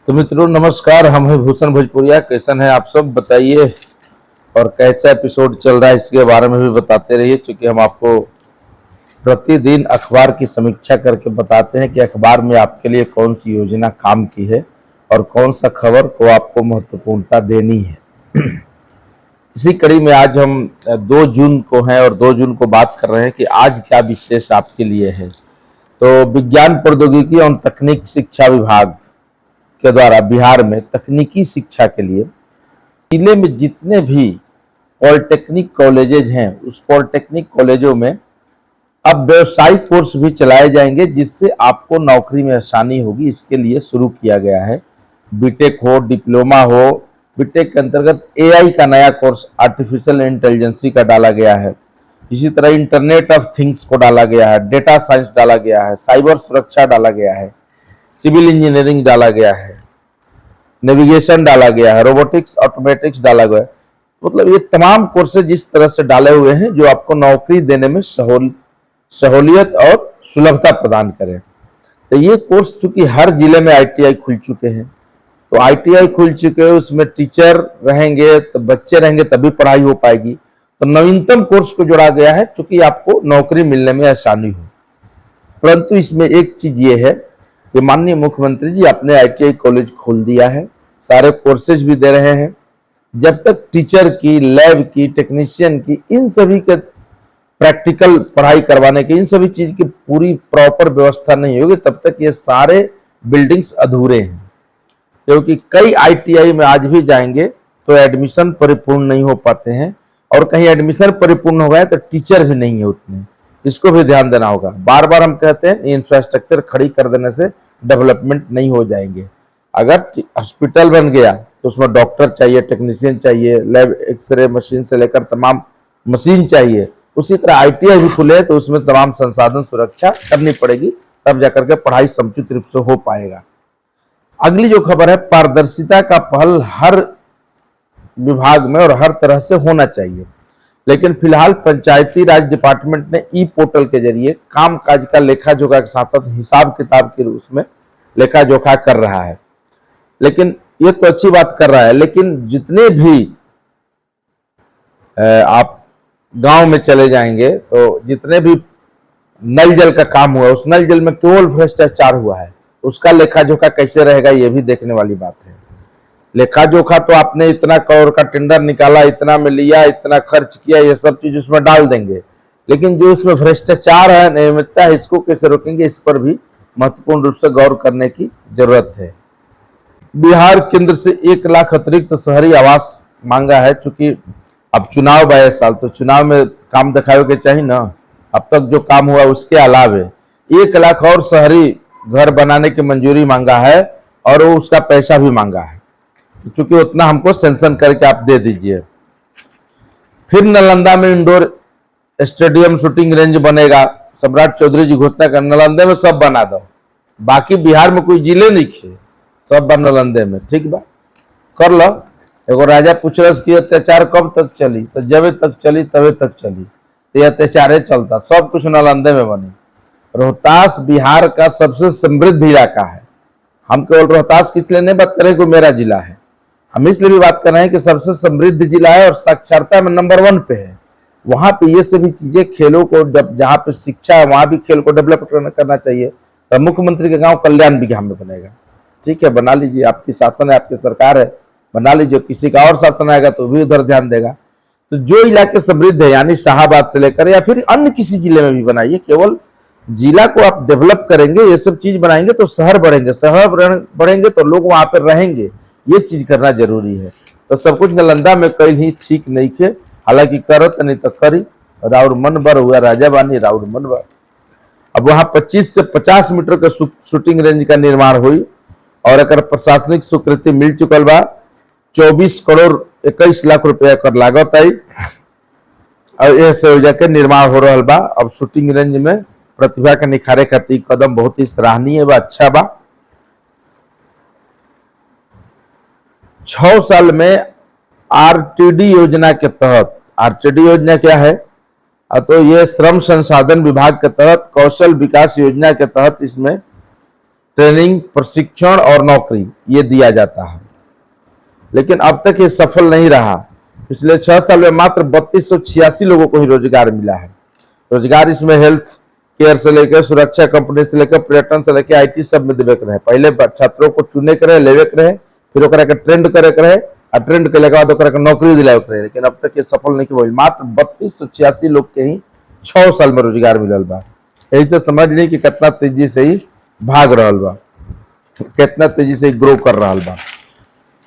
तो मित्रों नमस्कार, हम हैं भूषण भोजपुरिया। कैसन है आप सब बताइए, और कैसा एपिसोड चल रहा है इसके बारे में भी बताते रहिए, क्योंकि हम आपको प्रतिदिन अखबार की समीक्षा करके बताते हैं कि अखबार में आपके लिए कौन सी योजना काम की है और कौन सा खबर को आपको महत्वपूर्णता देनी है। इसी कड़ी में आज हम 2 जून को हैं और 2 जून को बात कर रहे हैं कि आज क्या विशेष आपके लिए है। तो विज्ञान प्रौद्योगिकी और तकनीक शिक्षा विभाग के द्वारा बिहार में तकनीकी शिक्षा के लिए जिले में जितने भी पॉलिटेक्निक कॉलेजेज हैं उस पॉलिटेक्निक कॉलेजों में अब व्यावसायिक कोर्स भी चलाए जाएंगे, जिससे आपको नौकरी में आसानी होगी। इसके लिए शुरू किया गया है। बीटेक हो, डिप्लोमा हो। बीटेक के अंतर्गत एआई का नया कोर्स आर्टिफिशियल इंटेलिजेंसी का डाला गया है। इसी तरह इंटरनेट ऑफ थिंग्स को डाला गया है, डेटा साइंस डाला गया है, साइबर सुरक्षा डाला गया है, सिविल इंजीनियरिंग डाला गया है, नेविगेशन डाला गया है, रोबोटिक्स ऑटोमेटिक्स डाला गया है। मतलब ये तमाम कोर्सेज इस तरह से डाले हुए हैं जो आपको नौकरी देने में सहूलियत और सुलभता प्रदान करें। तो ये कोर्स चूंकि हर जिले में आईटीआई खुल चुके हैं, तो आईटीआई खुल चुके हैं, उसमें टीचर रहेंगे तो बच्चे रहेंगे तभी पढ़ाई हो पाएगी। तो नवीनतम कोर्स को जोड़ा गया है चूंकि आपको नौकरी मिलने में आसानी हो। परंतु इसमें एक चीज ये है कि माननीय मुख्यमंत्री जी अपने आईटीआई कॉलेज खोल दिया है, सारे कोर्सेज भी दे रहे हैं। जब तक टीचर की, लैब की, टेक्नीशियन की, इन सभी के प्रैक्टिकल पढ़ाई करवाने की, इन सभी चीज की पूरी प्रॉपर व्यवस्था नहीं होगी तब तक ये सारे बिल्डिंग्स अधूरे हैं। क्योंकि कई आईटीआई में आज भी जाएंगे तो एडमिशन परिपूर्ण नहीं हो पाते हैं, और कहीं एडमिशन परिपूर्ण हो गए तो टीचर भी नहीं है उतने। इसको भी ध्यान देना होगा। बार बार हम कहते हैं इंफ्रास्ट्रक्चर खड़ी कर देने से डेवलपमेंट नहीं हो जाएंगे। अगर हॉस्पिटल बन गया तो उसमें डॉक्टर चाहिए, टेक्नीशियन चाहिए, लैब एक्सरे मशीन से लेकर तमाम मशीन चाहिए। उसी तरह आईटीआई भी खुले तो उसमें तमाम संसाधन सुरक्षा करनी पड़ेगी, तब जाकर के पढ़ाई समुचित रूप से हो पाएगा। अगली जो खबर है, पारदर्शिता का पहल हर विभाग में और हर तरह से होना चाहिए। लेकिन फिलहाल पंचायती राज डिपार्टमेंट ने ई पोर्टल के जरिए काम काज का लेखा जोखा के साथ साथ हिसाब किताब के रूप में लेखा जोखा कर रहा है। लेकिन ये तो अच्छी बात कर रहा है, लेकिन जितने भी आप गांव में चले जाएंगे तो जितने भी नल जल का काम हुआ, उस नल जल में केवल भ्रष्टाचार हुआ है, उसका लेखा जोखा कैसे रहेगा ये भी देखने वाली बात है। लेखा जोखा तो आपने इतना करोड़ का टेंडर निकाला, इतना में लिया, इतना खर्च किया, ये सब चीज उसमें डाल देंगे, लेकिन जो इसमें भ्रष्टाचार है, नियमितता है, इसको कैसे रोकेंगे, इस पर भी महत्वपूर्ण रूप से गौर करने की जरूरत है। बिहार केंद्र से 1 लाख अतिरिक्त शहरी आवास मांगा है। चूंकि अब चुनाव है साल, तो चुनाव में काम दिखावे के चाहिए ना। अब तक जो काम हुआ उसके अलावे 1 लाख और शहरी घर बनाने की मंजूरी मांगा है, और वो उसका पैसा भी मांगा है। चूंकि उतना हमको सेंक्शन करके आप दे दीजिए। फिर नालंदा में इंडोर स्टेडियम शूटिंग रेंज बनेगा। सम्राट चौधरी जी घोषणा कर, नालंदे में सब बना दो, बाकी बिहार में कोई जिले नहीं खे, सब बा नालंदे में। ठीक बा, कर लो। एगो राजा पूछलस कि अत्याचार कब तक चली, तो जब तक चली तबे तक चली, तो ये अत्याचार चलता, सब कुछ नालंदे में बनी। रोहतास बिहार का सबसे समृद्ध इलाका है। हम केवल रोहतास किस लिए नहीं बात करें कि मेरा जिला है, हम इसलिए भी बात कर रहे हैं कि सबसे समृद्ध जिला है और साक्षरता में नंबर 1 पे है। वहां पे ये सभी चीजें, खेलों को, जहाँ पे शिक्षा है वहां भी खेल को डेवलप करना चाहिए। तो मुख्यमंत्री के गांव कल्याण भी में बनेगा। ठीक है, बना लीजिए, आपकी शासन है, आपकी सरकार है, बना लीजिए। किसी का और शासन आएगा तो भी उधर ध्यान देगा। तो जो इलाके समृद्ध है, यानी शाहाबाद से लेकर या फिर अन्य किसी जिले में भी बनाइए। केवल जिला को आप डेवलप करेंगे, ये सब चीज बनाएंगे तो शहर बढ़ेंगे, शहर बढ़ेंगे तो लोग वहां पर रहेंगे। ये चीज करना जरूरी है। तो सब कुछ नालंदा में कहीं ही ठीक नहीं थे, हालांकि करत नहीं तो करी, राउर मन बर हुआ राजा बानी राउर मन बर। अब वहां 25 से 50 मीटर के शूटिंग रेंज का निर्माण हुई और एक प्रशासनिक स्वीकृति मिल चुकल बा। 24 करोड़ 21 लाख रुपया कर लागत आई और यह संयोजन के निर्माण हो रहा बा। अब शूटिंग रेंज में प्रतिभा के निखारे खातिर कदम बहुत ही सराहनीय बा, अच्छा बा। 6 साल में आरटीडी योजना के तहत, आरटीडी योजना क्या है, तो ये श्रम संसाधन विभाग के तहत कौशल विकास योजना के तहत इसमें ट्रेनिंग, प्रशिक्षण और नौकरी ये दिया जाता है। लेकिन अब तक ये सफल नहीं रहा। पिछले 6 साल में मात्र 3286 लोगों को ही रोजगार मिला है। रोजगार इसमें हेल्थ केयर से लेकर, सुरक्षा कंपनी से लेकर, पर्यटन से लेकर, आईटी सब में देवे के रहे। पहले छात्रों को चुने के रहे, लेवे के रहे, फिर ओकरा के ट्रेंड करे के रहे, और ट्रेंड के बाद ओकरा के नौकरी दिलावे के रहे। लेकिन अब तक ये सफल नहीं हुई। मात्र 3286 लोग के ही 6 साल में रोजगार मिलल बा। यही से समझ ली कि कितना तेजी से ही भाग रहा बा, कितना तेजी से ग्रो कर रहा बा।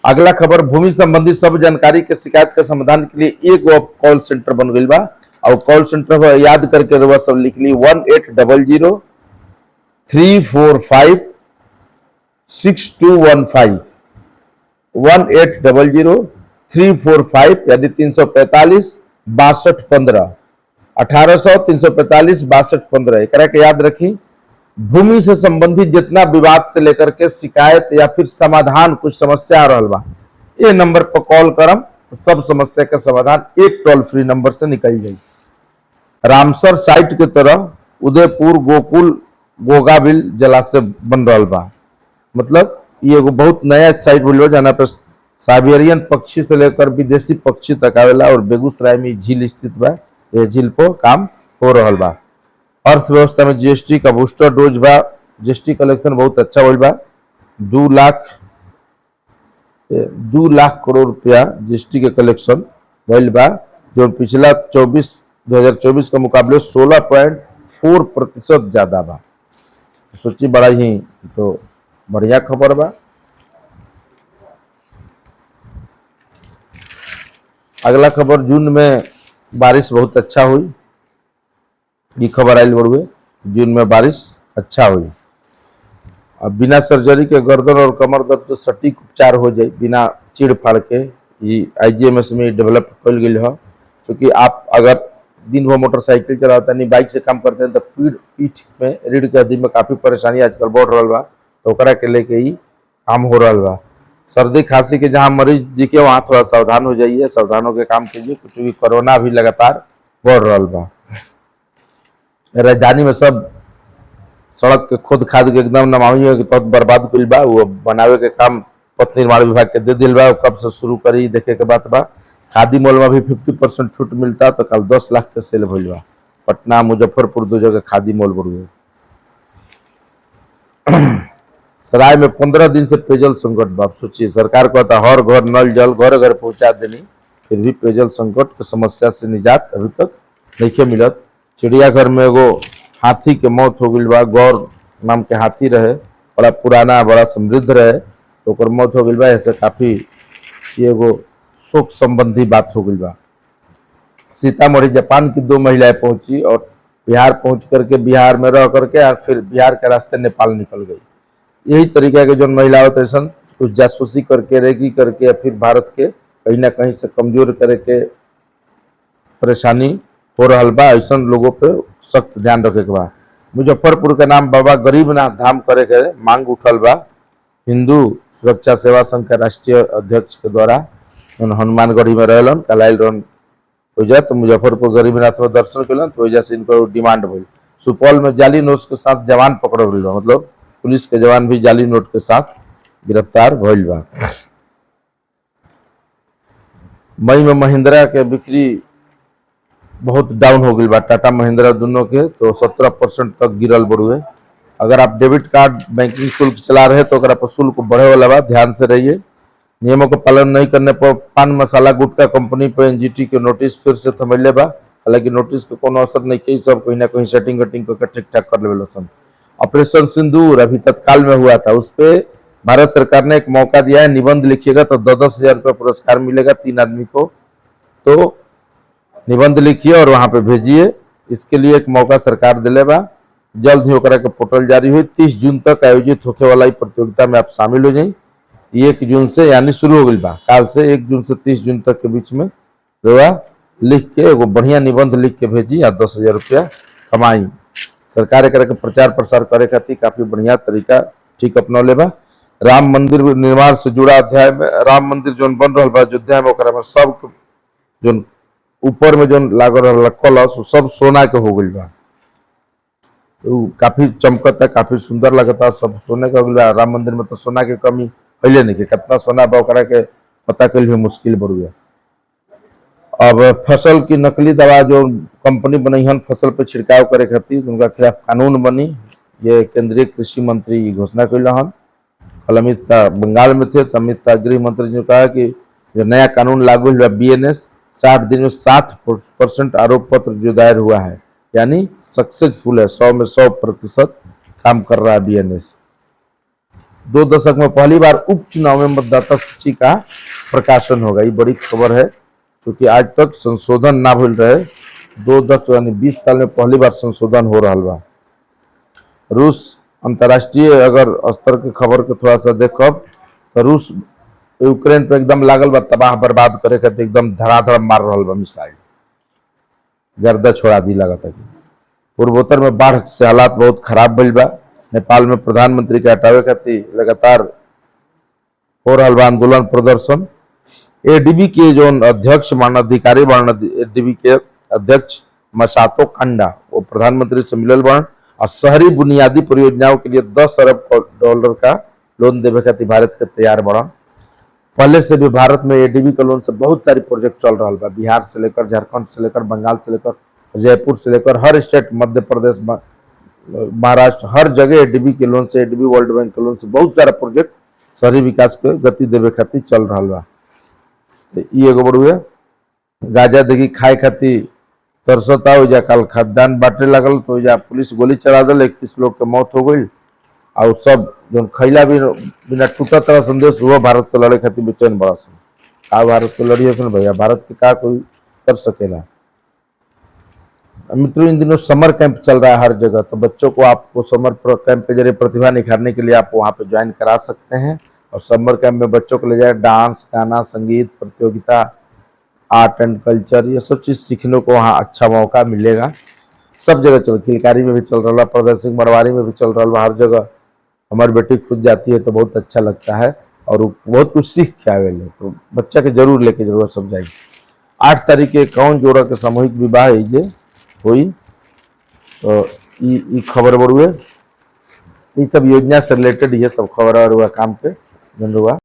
अगला खबर, भूमि संबंधी सब जानकारी के शिकायत के समाधान के लिए एक कॉल सेंटर बन गई बा। और कॉल सेंटर पर याद करके रउआ सब लिख ली 1800-345-6215, 1800-345 यानी 345-6215, 1800-345-6215। एकरा के याद रखी। भूमि से संबंधित जितना विवाद से लेकर के शिकायत या फिर समाधान, कुछ समस्या आ रहा बा, ये नंबर पर कॉल करम, सब समस्या का समाधान एक टोल फ्री नंबर से निकल जाए। रामसर साइट के तरह उदयपुर गोकुल गोगाबिल जलाशय बन रहा बा। मतलब ये एगो बहुत नया साइट बोल जाना पर साइबेरियन पक्षी से लेकर विदेशी पक्षी तक आवेला। और बेगूसराय में झील स्थित बा। ये झील पर काम हो रहा बा। अर्थव्यवस्था में जीएसटी का बूस्टर डोज बा। जीएसटी कलेक्शन बहुत अच्छा होल बा। 2 लाख करोड़ रुपया जीएसटी के कलेक्शन होल बा, जो पिछला 2024 के मुकाबले 16.4% ज्यादा बा। सोची बड़ा ही तो बढ़िया खबर बा। अगला खबर, जून में बारिश बहुत अच्छा हुई। ये खबर आई बड़ुए, जून में बारिश अच्छा हुई। अब बिना सर्जरी के गर्दन और कमर दर्द तो सटीक उपचार हो जाए बिना चीड़ फाड़ के। ये आईजीएमएस में डेवलप कल गई है। क्योंकि आप अगर दिन भर मोटरसाइकिल चलाते नहीं, बाइक से काम करते हैं, तो पीठ में, रीढ़ के हड्डी में काफी परेशानी आजकल बढ़ रहा बा। तो ओकरा के लेके ही काम हो रहा बा। सर्दी खांसी के जहाँ मरीज दिखे वहाँ थोड़ा सावधान हो जाइए, सावधान होकर काम कीजिए। कुछ भी कोरोना भी लगातार बढ़ रहा बा। राजधानी में सब सड़क के खुद खाद के एकदम नमामि के तहत बर्बाद कइल बा। वो बनावे के काम पथ निर्माण विभाग के दे दिल बा। कब से शुरू करी देखे के बात बा। खादी मॉल में भी 50% छूट मिलता। तो कल 10 लाख के सेल भइल बा। पटना, मुजफ्फरपुर 2 जगह खादी मॉल बढ़। सराय में 15 दिन से पेयजल संकट बा। सोचिए, सरकार कहता हर घर नल जल घर घर पहुंचा देनी, फिर भी पेयजल संकट के समस्या से निजात अभी तक नहीं मिलत। चिड़ियाघर में एगो हाथी के मौत हो गई बा। गौर नाम के हाथी रहे, बड़ा पुराना, बड़ा समृद्ध रहे, तो ओकर मौत हो गई बा। ऐसे काफी एगो शोक संबंधी बात हो गई बा। सीतामढ़ी जापान की 2 महिलाएं पहुंची और बिहार पहुंच करके बिहार में रह करके और फिर बिहार के रास्ते नेपाल निकल गई। यही तरीका के जो महिला होते हैं कुछ जासूसी करके, रेगी करके, या फिर भारत के कहीं ना कहीं से कमजोर करे के परेशानी हो रहा बा। ऐसा लोगों पे सख्त ध्यान रखे के बा। मुजफ्फरपुर के नाम बाबा गरीबनाथ धाम करे के मांग उठल बा। हिंदू सुरक्षा सेवा संघ के राष्ट्रीय अध्यक्ष के द्वारा हनुमानगढ़ी में रहलन, कलाइल रहन वजह, तो मुजफ्फरपुर गरीबनाथ में दर्शन कैलन, तो वजह से इनको डिमांड भइल। सुपौल में जाली नोट के साथ जवान पकड़ गइल बा। मतलब पुलिस के जवान भी जाली नोट के साथ गिरफ्तार भइल बा। मई में महिंद्रा के बिक्री बहुत डाउन हो गई बा। टाटा महिंद्रा दोनों के तो 17% तक गिरल बड़ुए। अगर आप डेबिट कार्ड बैंकिंग शुल्क चला रहे तो अगर आप शुल्क बढ़े वाला बा, ध्यान से रहिए। नियमों का पालन नहीं करने पर पान मसाला गुटखा कंपनी पर एनजीटी के नोटिस फिर से थमैले बा। हालांकि नोटिस के कोनो असर नहीं किया, सब कहीं ना कहीं सेटिंग कटिंग करके ठीक ठाक कर लेवल सन। ऑपरेशन सिंदूर अभी तत्काल में हुआ था, उस पर भारत सरकार ने एक मौका दिया है। निबंध लिखिएगा तो 10,000 रुपये पुरस्कार मिलेगा 3 आदमी को। तो निबंध लिखिए और वहां पे भेजिए। इसके लिए एक मौका सरकार दिले बा। जल्द ही ओकरा के पोर्टल जारी हुई। 30 जून तक आयोजित होने वाला प्रतियोगिता में आप शामिल हो जाए। 1 जून से यानी शुरू हो गई बा, काल से 1 जून से 30 जून तक के बीच में रउआ लिख के एगो बढ़िया निबंध लिख के भेजी या 10,000 रुपया कमाई। सरकार एक के प्रचार प्रसार करे खातिर काफी बढ़िया तरीका ठीक अपनौले बा। राम मंदिर निर्माण से जुड़ा अध्याय में, राम मंदिर जो बन रहा बा अयोध्या में, ओकरा में सब जो ऊपर में जो लागल रहा कलश सब सोना के हो गई बा। तो काफी चमकता, काफी सुंदर लगता। सब सोने का अगला राम मंदिर में तो सोना के कमी पहले नहीं के, कितना सोना बा ओकरा के पता कल भी मुश्किल बढ़। अब फसल की नकली दवा जो कंपनी बनईहन फसल पे छिड़काव करे खातिर, उनका खिलाफ कानून बनी। ये केंद्रीय कृषि मंत्री घोषणा कैल हन। कल अमित शाह बंगाल में थे तो अमित शाह गृह मंत्री ने कहा कि जो नया कानून लागू हुआ बीएनएस, 60 दिन में 7% आरोप पत्र जो दायर हुआ है, यानी सक्सेसफुल है, 100 में 100% काम कर रहा है बीएनएस। 2 दशक में पहली बार उपचुनाव में मतदाता सूची का प्रकाशन होगा, ये बड़ी खबर है, क्योंकि आज तक संशोधन ना भूल रहे। 2 दशक यानी 20 साल में पहली बार संशोधन हो रहा बा। रूस अंतर्राष्ट्रीय अगर स्तर के खबर के थोड़ा सा देखब तो रूस यूक्रेन पे एकदम लागल बा तबाह बर्बाद करे खातिर, एकदम धड़ाधड़ मार रहा बा मिसाइल, गर्दा छोड़ा दी लगता है। पूर्वोत्तर में बाढ़ से हालात बहुत खराब भइल बा। नेपाल में प्रधानमंत्री के हटावे खातिर लगातार हो रहा बा आंदोलन प्रदर्शन। एडीबी के जो अध्यक्ष मानवाधिकारी बन, एडीबी के अध्यक्ष मसातो कांडा वो प्रधानमंत्री से मिलल बन और शहरी बुनियादी परियोजनाओं के लिए 10 अरब डॉलर का लोन देवे खातिर भारत के तैयार बड़ा। पहले से भी भारत में एडीबी के लोन से बहुत सारी प्रोजेक्ट चल रहा बा, बिहार से लेकर झारखंड से लेकर बंगाल से लेकर जयपुर से लेकर हर स्टेट, मध्य प्रदेश, महाराष्ट्र, हर जगह एडीबी के लोन से, एडीबी वर्ल्ड बैंक के लोन से बहुत सारा प्रोजेक्ट शहरी विकास के गति देवे खातिर चल रहा बा। ये एगो बड़ुए गाजा देखी खाए खातिर तरसता हो जा, कल खाद्यान्न बांटे लगल तो जा पुलिस गोली चला दिल, 31 लोग के मौत हो गई। और सब जो खैला भी बिना टूटा तरह संदेश हुआ भारत से लड़े खातिर बेचैन बड़ा सन। का भारत से लड़ी है भैया, भारत के का कोई कर सकेला। मित्रों इन दिनों समर कैंप चल रहा है हर जगह, तो बच्चों को आपको समर कैंप के जरिए प्रतिभा निखारने के लिए आप वहाँ पे ज्वाइन करा सकते हैं। और समर कैंप में बच्चों को ले जाए, डांस, गाना, संगीत प्रतियोगिता, आर्ट एंड कल्चर, ये सब चीज़ सीखने को वहाँ अच्छा मौका मिलेगा। सब जगह चल, किलकारी में भी चल रहा, प्रदर्शन सिंह मरवारी में भी चल रहा, हर जगह हमारी बेटी खुद जाती है तो बहुत अच्छा लगता है और बहुत कुछ सीख के आवे। तो बच्चा के जरूर लेके जरूर समझाएगी। 8 तारीख के 51 जोड़ा के सामूहिक विवाह ये हुई, तो ये खबर बड़ुए, ये सब योजना से रिलेटेड ये सब खबर और हुआ काम पे जन हुआ।